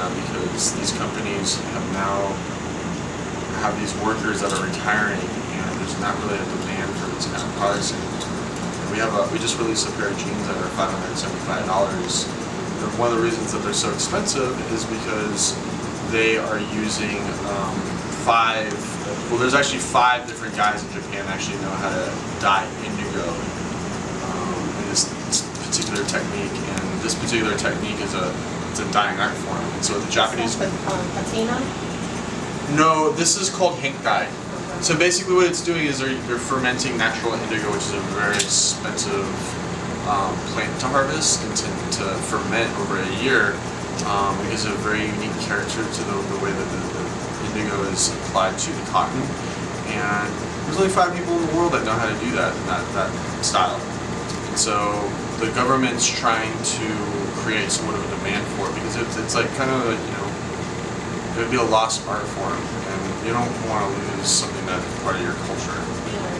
that because these companies have these workers that are retiring, and there's not really a demand for these kind of products anymore. We just released a pair of jeans that are $575. And one of the reasons that they're so expensive is because they are using there's actually 5 different guys in Japan that actually know how to dye indigo in this particular technique, and this particular technique is it's a dyeing art form. And so the Japanese patina? No, this is called hank dye. So basically what it's doing is they're fermenting natural indigo, which is a very expensive plant to harvest and to ferment over a year. It gives a very unique character to the way that the indigo is applied to the cotton. And there's only 5 people in the world that know how to do that in that style. And so the government's trying to create somewhat of a demand for it because it's like kind of like, it would be a lost art form, and you don't want to lose something that's part of your culture.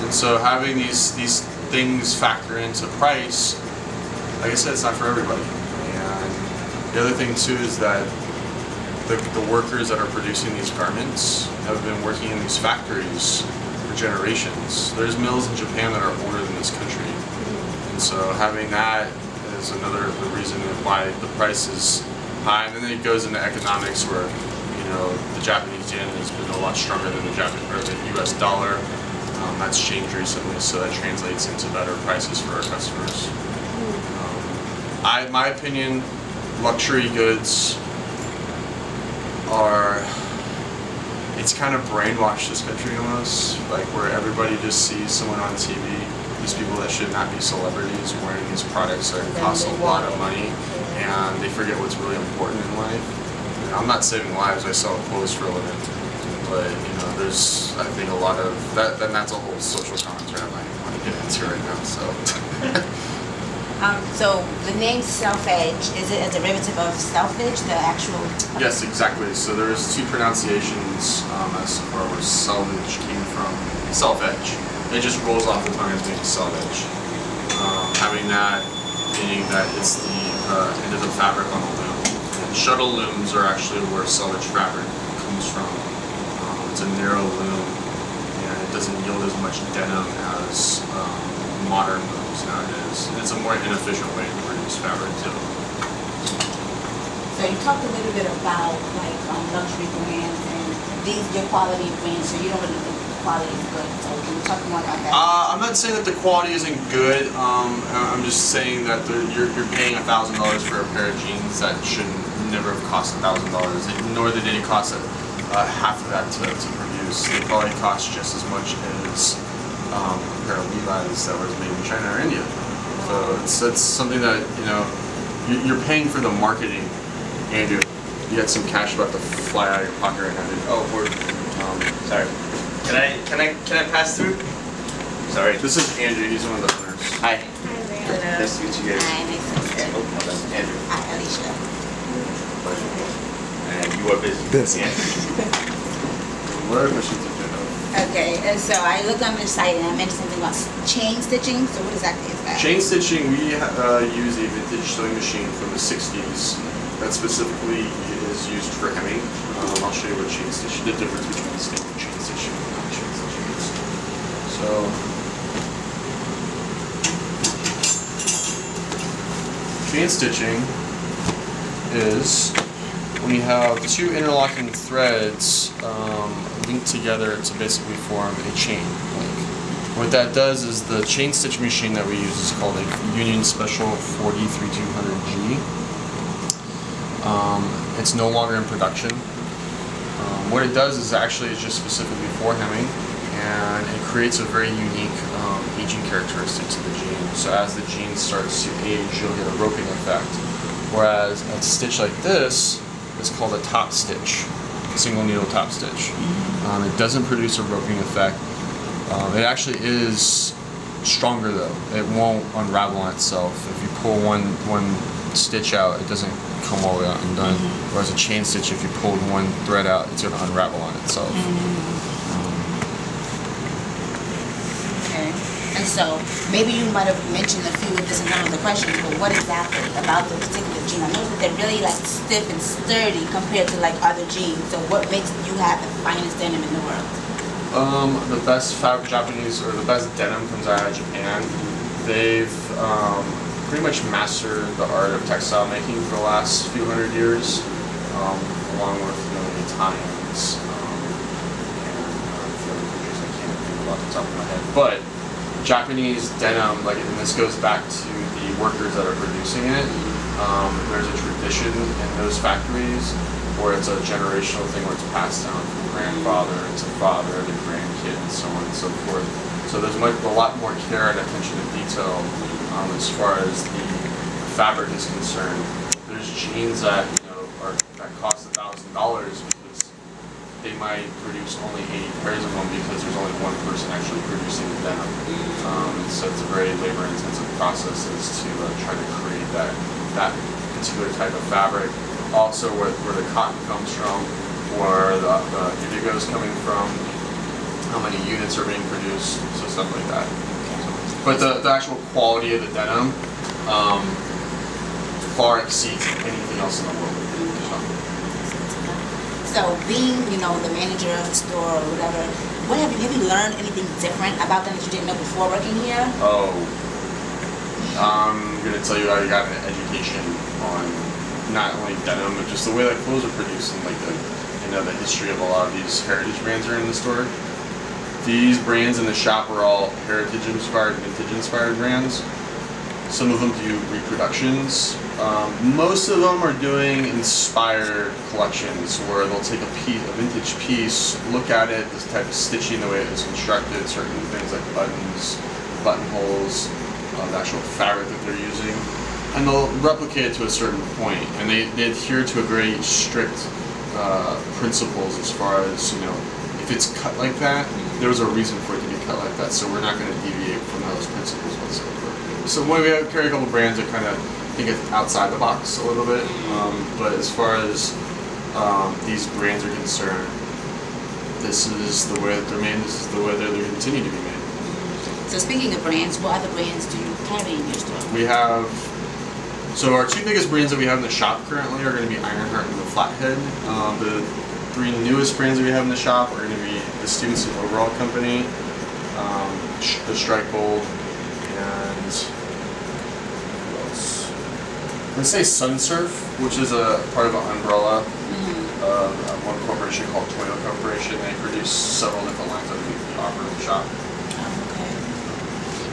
And so having these things factor into price, like I said, it's not for everybody. And the other thing too is that the workers that are producing these garments have been working in these factories for generations. There's mills in Japan that are older than this country. And so having that is another reason why the price is high. And then it goes into economics where the Japanese yen has been a lot stronger than the US dollar. That's changed recently, so that translates into better prices for our customers. My opinion, luxury goods it's kind of brainwashed this country almost, like where everybody just sees someone on TV, these people that should not be celebrities wearing these products that cost a lot of money, and they forget what's really important in life. I'm not saving lives, I sell clothes for a living, but there's, I think, a lot of that, and that's a whole social commentary I might want to get into right now, so. So the name Self-Edge, is it a derivative of Self-Edge, the actual? Yes, exactly. So there's 2 pronunciations as far as selvage came from self-edge. It just rolls off the tongue as being selvage. Having that meaning that it's the end of the fabric on the loom. And shuttle looms are actually where selvage fabric comes from. It's a narrow loom, and it doesn't yield as much denim as modern looms nowadays. And it's a more inefficient way to produce fabric too. So you talked a little bit about like luxury brands and these your quality brands. So you don't really think the quality is good. So can you talk more about that? I'm not saying that the quality isn't good. I'm just saying that you're paying $1,000 for a pair of jeans that should never have cost $1,000. Nor did it cost half of that to produce. It probably cost just as much as a pair of Levi's that was made in China or India. So it's something that you're paying for the marketing, Andrew. You got some cash about to fly out of your pocket right now, dude. Oh, sorry. Can I pass through? Sorry. This is Andrew. He's one of the owners. Hi. Hi, Nice to meet you guys. Hi, nice to meet you. Oh, my bad. Andrew. Hi, Alicia. And you are busy. Yeah. What other questions do you know? Okay, and so I looked on the site and I mentioned something about chain stitching. So what exactly is that? Chain stitching, we use a vintage sewing machine from the 60s that specifically is used for hemming. I'll show you what chain stitching, the difference between standard chain stitching and non-chain stitching is. So, chain stitching is when you have 2 interlocking threads linked together to basically form a chain link. What that does is the chain stitch machine that we use is called a Union Special 4D3200G. It's no longer in production. What it does is actually it's just specifically for hemming, and it creates a very unique aging characteristic to the jean. So as the jean starts to age, you'll get a roping effect. Whereas a stitch like this is called a top stitch, single needle top stitch. It doesn't produce a roping effect. It actually is stronger though. It won't unravel on itself. If you pull one stitch out, it doesn't come all the way out and done. Whereas a chain stitch, if you pulled one thread out, it's going to unravel on itself. Okay. And so maybe you might have mentioned a few of this in one of the questions, but what exactly about the particular jean? I noticed that they're really like stiff and sturdy compared to like other jeans. So what makes you have the finest denim in the world? The best Japanese or the best denim comes out of Japan. They've pretty much mastered the art of textile making for the last few hundred years, along with the Italians and a few other countries I can't think of off the top of my head. But Japanese denim, and this goes back to the workers that are producing it. There's a tradition in those factories where it's a generational thing where it's passed down from grandfather to father to grandkid and so on and so forth. So there's a lot more care and attention to detail as far as the fabric is concerned. There's jeans that that cost $1,000 because they might produce only 80 pairs of them because there's only one person actually producing the denim. So it's a very labor-intensive process to try to create that particular type of fabric. Also, where the cotton comes from, where the indigo is coming from, how many units are being produced, so stuff like that. But the actual quality of the denim far exceeds anything else in the world. So being, the manager of the store or whatever, have you learned anything different about them that you didn't know before working here? Oh, I'm gonna tell you how I got an education on not only denim, but just the way that clothes are produced and the history of a lot of these heritage brands are in the store. These brands in the shop are all heritage inspired, vintage inspired brands. Some of them do reproductions. Most of them are doing inspired collections where they'll take a vintage piece, look at it, this type of stitching, the way it is constructed, certain things like buttons, buttonholes, the actual fabric that they're using, and they'll replicate it to a certain point. And they adhere to a very strict principles as far as, if it's cut like that, there's a reason for it to be cut like that, so we're not going to deviate from those principles whatsoever. So when we carry a couple brands that kind of think it's outside the box a little bit, but as far as these brands are concerned, this is the way that they're made, this is the way that they're continue to be made. So speaking of brands, what other brands do you carry in your store? We have, so our two biggest brands that we have in the shop currently are going to be Ironheart and the Flathead. The three newest brands that we have in the shop are going to be the Students and Overall Company, the Strike Gold, and what else? I'm going to say Sunsurf, which is a part of an umbrella of one corporation called Toyo Corporation. They produce several different lines that we offer in the shop.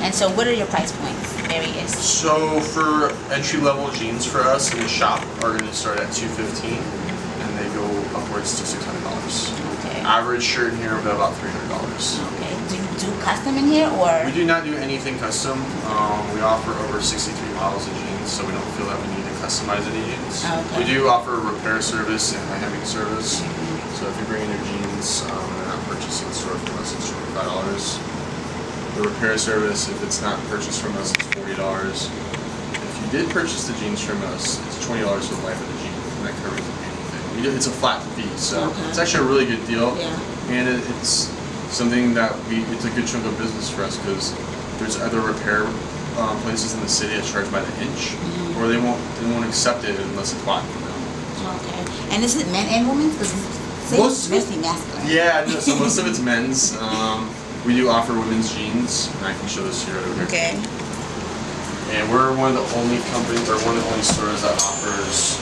And so what are your price points? Various. So for entry-level jeans for us in the shop are going to start at $215 and they go upwards to $600. Okay. Average shirt in here will be about $300. Okay. Do you do custom in here or? We do not do anything custom. We offer over 63 models of jeans, so we don't feel that we need to customize any jeans. Okay. We do offer repair service and a hemming service. So if you bring in your jeans and they're not purchased in the store from us, it's $25. The repair service, if it's not purchased from us, it's $40. If you did purchase the jeans from us, it's $20 for the life of the jean, and that covers anything. It's a flat fee, so it's actually a really good deal. Yeah. And it's something that it's a good chunk of business for us because there's other repair places in the city that charge by the inch, or they won't accept it unless it's bought from them. Okay. And is it men and women? Because it's mostly masculine. Yeah, no, so most of it's men's. We do offer women's jeans, and I can show this here. Okay. And we're one of the only companies, or one of the only stores that offers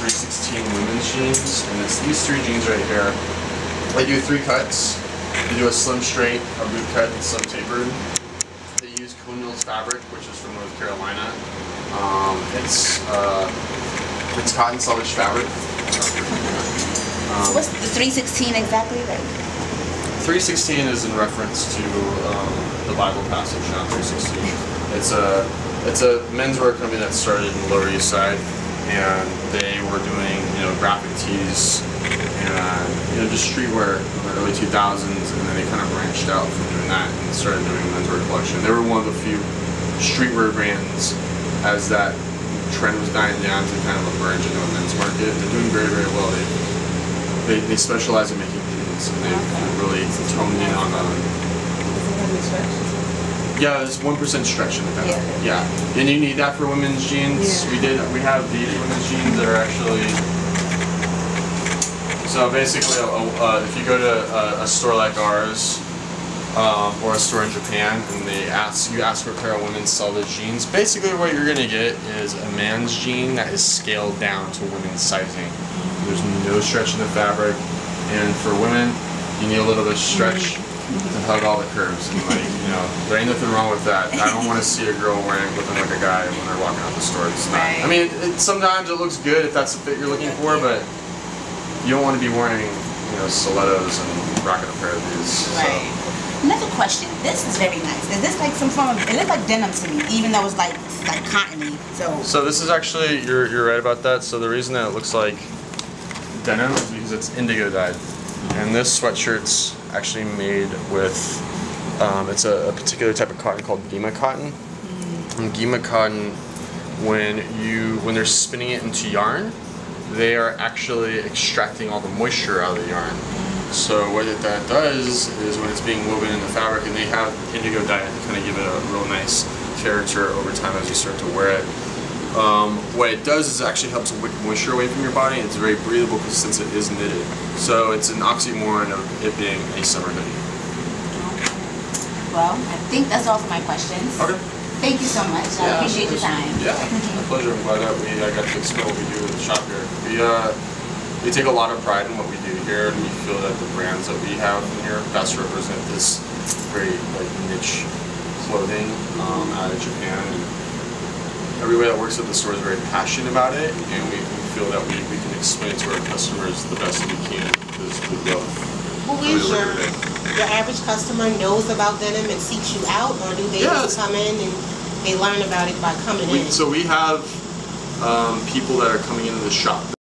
316 women's jeans, and it's these three jeans right here. They do 3 cuts. They do a slim straight, a boot cut, and slim tapered. They use Conil's fabric, which is from North Carolina. It's cotton selvage fabric. So what's the 316 exactly? 316 is in reference to the Bible passage, not 316. It's a menswear company that started in the Lower East Side, and they were doing graphic tees and just streetwear in the early 2000s, and then they kind of branched out from doing that and started doing a menswear collection. They were one of the few streetwear brands as that trend was dying down to kind of emerge into a men's market. They're doing very, very well. They specialize in making jeans, and they've really toned in on Yeah, there's 1% stretch in the denim. Yeah. And you need that for women's jeans. Yeah. We have these women's jeans that are actually. So basically, if you go to a store like ours, or a store in Japan, and you ask for a pair of women's selvedge jeans, basically what you're gonna get is a man's jean that is scaled down to women's sizing. There's no stretch in the fabric, and for women, you need a little bit of stretch to hug all the curves. And like, you know, there ain't nothing wrong with that. I don't want to see a girl looking like a guy when they're walking out the store. It's not. I mean, sometimes it looks good if that's the fit you're looking for, but you don't want to be wearing, you know, stilettos and rocking a pair of these. Right. So. Another question. This is very nice. Is this like some form of? It looks like denim to me, even though it's like cottony. So this is actually you're right about that. So the reason that it looks like denim is because it's indigo dyed, and this sweatshirt's actually made with it's a particular type of cotton called Gima cotton. And Gima cotton, when they're spinning it into yarn, they are actually extracting all the moisture out of the yarn. So what that does is when it's being woven in the fabric, and they have indigo dye to kind of give it a real nice character over time as you start to wear it. What it does is it actually helps wick moisture away from your body, and it's very breathable since it is knitted. So it's an oxymoron of it being a summer hoodie. Well, I think that's all for my questions. Okay. Thank you so much. I appreciate your time. Yeah, my pleasure. I'm glad that I got to explain what we do at the shop here. We take a lot of pride in what we do here, and we feel that the brands that we have in here best represent this very niche clothing out of Japan. And everybody that works at the store is very passionate about it, and we feel that we can explain it to our customers the best we can because we love. Who is your average customer knows about denim and seeks you out, or do they just come in and they learn about it by coming in? So we have people that are coming into the shop